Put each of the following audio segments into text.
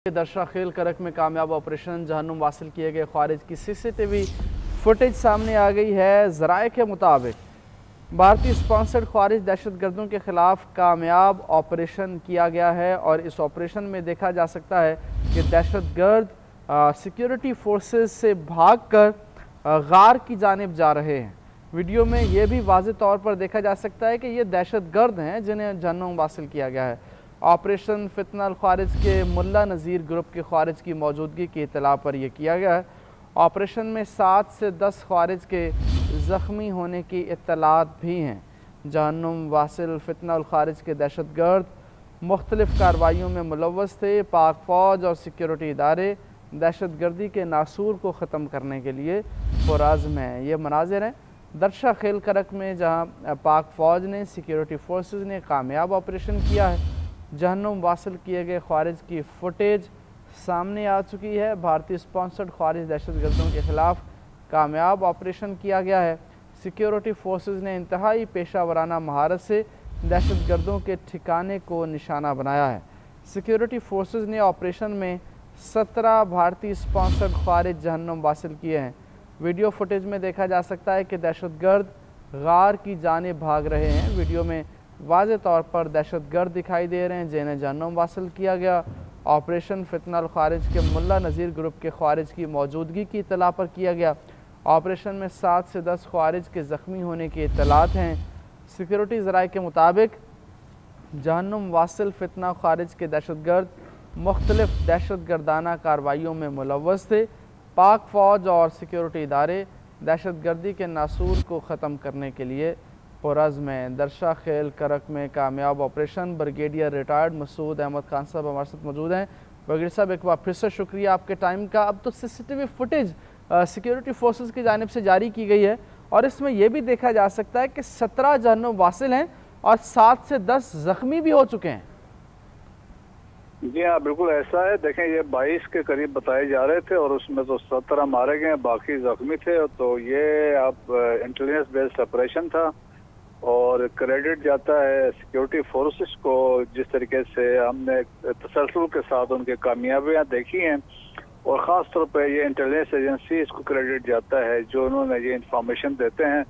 दरशा खेल करक में कामयाब ऑपरेशन जहन्नुम वासिल किए गए खारिज की सीसीटीवी फुटेज सामने आ गई है। ज़राए के मुताबिक भारतीय स्पॉन्सर्ड खारिज दहशत गर्दों के ख़िलाफ़ कामयाब ऑपरेशन किया गया है और इस ऑपरेशन में देखा जा सकता है कि दहशत गर्द सिक्योरिटी फोर्सेस से भाग कर गार की जानिब जा रहे हैं। वीडियो में यह भी वाज़ेह तौर पर देखा जा सकता है कि ये दहशत गर्द हैं जिन्हें जहन्नुम वासिल किया गया है। ऑपरेशन फितनल खारिज के मुल्ला नज़ीर ग्रुप के खारिज की मौजूदगी की इत्तला पर यह किया गया है। ऑपरेशन में 7 से 10 खारिज के ज़ख्मी होने की इत्तलात भी हैं। जहन्नुम वासिल फितनल खारिज के दहशत गर्द मुख्तलिफ़ कार्रवाइयों में मुलव्वस थे। पाक फ़ौज और सिक्योरिटी इदारे दहशत गर्दी के नासूर को ख़त्म करने के लिए पुरज़्म हैं। ये मनाज़िर हैं दरशा खेल करक में, जहाँ पाक फ़ौज ने सिक्योरिटी फोर्सेस ने कामयाब ऑपरेशन किया है। जहन्नुम वासिल किए गए खारिज की फुटेज सामने आ चुकी है। भारतीय स्पॉन्सर्ड खारिज दहशत गर्दों के ख़िलाफ़ कामयाब ऑपरेशन किया गया है। सिक्योरिटी फोर्सेस ने इंतहाई पेशा वराना महारत से दहशत गर्दों के ठिकाने को निशाना बनाया है। सिक्योरिटी फोर्सेस ने ऑपरेशन में 17 भारतीय स्पॉन्सर्ड खारिज जहन्नुम वासिल किए हैं। वीडियो फुटेज में देखा जा सकता है कि दहशत गर्द गार की जानिब भाग रहे हैं। वीडियो में वाज़ेह तौर पर दहशत गर्द दिखाई दे रहे हैं जिन्हें जहन्नुम वासिल किया गया। ऑपरेशन फितनल खारिज के मुल्ला नज़ीर ग्रुप के खारिज की मौजूदगी की इत्तला पर किया गया। ऑपरेशन में 7 से 10 खारिज के ज़ख्मी होने की इत्तलात हैं। सिक्योरिटी ज़राए के मुताबिक जहन्नुम वासिल फितना खारिज के दहशत गर्द मुख्तलिफ़ दहशत गर्दाना कार्रवाइयों में मुलव्वस थे। पाक फ़ौज और सिक्योरिटी इदारे दहशत गर्दी के नासूर को ख़त्म करने के लिए पुरज़्म में। दरशा खेल करक में कामयाब operation brigadier retired Masood Ahmed Khan साहब हमारे साथ मौजूद हैं। ब्रिगेडियर साहब, एक बार फिर से शुक्रिया आपके टाइम का। अब तो सीसीटीवी फुटेज सिक्योरिटी फोर्सेस की जानिब से जारी की गई है और इसमें यह भी देखा जा सकता है कि 17 जहन्नुम वासिल हैं और 7 से 10 ज़ख्मी भी हो चुके हैं। जी हाँ, बिल्कुल ऐसा है। देखें, ये 22 के करीब बताए जा रहे थे और उसमें तो 17 मारे गए, बाकी जख्मी थे। तो ये अब इंटेलिजेंस बेस्ड ऑपरेशन था और क्रेडिट जाता है सिक्योरिटी फोर्सेस को। जिस तरीके से हमने तसलसल के साथ उनकी कामयाबियां देखी हैं और ख़ास तौर पे ये इंटेलिजेंस एजेंसी इसको क्रेडिट जाता है जो उन्होंने ये इंफॉर्मेशन देते हैं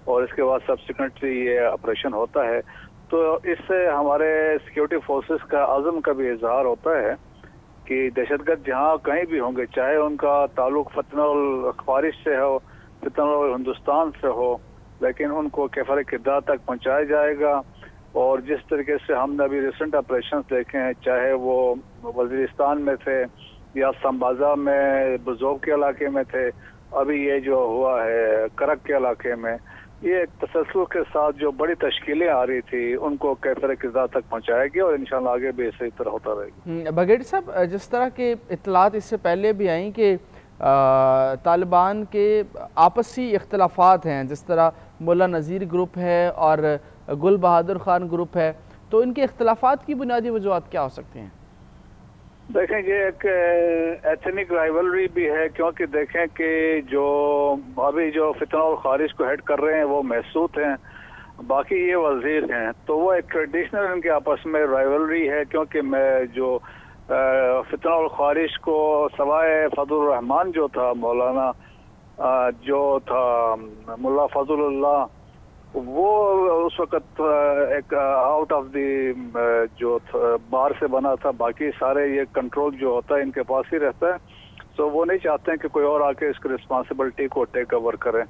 और इसके बाद सब्सिक्वेंटली ये ऑपरेशन होता है। तो इससे हमारे सिक्योरिटी फोर्सेस का अज़म का भी इजहार होता है कि दहशतगर्द जहाँ कहीं भी होंगे, चाहे उनका ताल्लुक फितनल खारिज से हो, फितनल हिंदुस्तान से हो, लेकिन उनको कैफर किरदार तक पहुंचाया जाएगा। और जिस तरीके से हमने अभी रिसेंट ऑपरेशन देखे हैं, चाहे वो वजीरिस्तान में थे या संबाजा में बुज़ोब के इलाके में थे, अभी ये जो हुआ है करक के इलाके में, ये तसल्सल के साथ जो बड़ी तश्कीलें आ रही थी उनको कैफर किरदार तक पहुंचाएगी और इंशाल्लाह आगे भी इसी तरह होता रहेगा। ब्रिगेडियर साहब, जिस तरह के इत्तलात इससे पहले भी आई कि तालिबान के आपसी इख्तलाफात हैं, जिस तरह मुल्ला नज़ीर ग्रुप है और गुल बहादुर ख़ान ग्रुप है, तो इनके इख्तलाफात की बुनियादी वजूहत क्या हो सकती हैं? देखें, ये एक एथनिक राइवलरी भी है, क्योंकि देखें कि जो अभी जो फितनल खारिज को हेड कर रहे हैं वो महसूद हैं, बाकी ये वजीर हैं। तो वो एक ट्रेडिशनल इनके आपस में राइवलरी है, क्योंकि मैं जो फितनल खारिज को सवाए फजल रहमान जो था, मौलाना जो था मुल्ला फजलुल्लाह, वो उस वक़्त एक आउट ऑफ द जो बाहर से बना था। बाकी सारे ये कंट्रोल जो होता है इनके पास ही रहता है। सो वो नहीं चाहते हैं कि कोई और आके इसकी रिस्पॉन्सिबिलिटी को टेक ओवर करें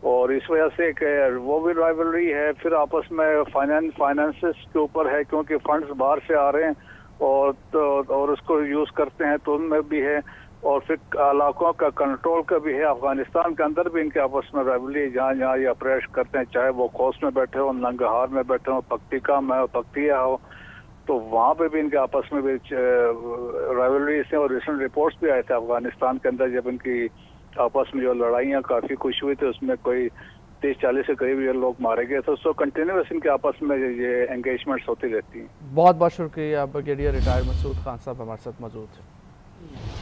और इस वजह से वो भी राइवलरी है। फिर आपस में फाइनेंसेस के ऊपर है, क्योंकि फंड्स बाहर से आ रहे हैं और उसको यूज़ करते हैं, तो उनमें भी है। और फिर इलाकों का कंट्रोल का भी है। अफगानिस्तान के अंदर भी इनके आपस में राइवलरी, जहाँ जहाँ ये ऑपरेट करते हैं, चाहे वो खोस्ट में बैठे हो, नंगहार में बैठे हो, पक्तिका में हो, पक्तिया हो, तो वहाँ पे भी इनके आपस में भी राइवलरीज हैं। और रिसेंट रिपोर्ट्स भी आए थे अफगानिस्तान के अंदर, जब इनकी आपस में जो लड़ाइयाँ काफ़ी कुछ हुई थी, उसमें कोई 30-40 के करीब ये लोग मारे गए। तो कंटिन्यूस इनके आपस में ये एंगेजमेंट्स होती रहती हैं। बहुत बहुत शुक्रिया ब्रिगेडियर रिटायर्ड मसूद खान साहब हमारे साथ मौजूद हैं।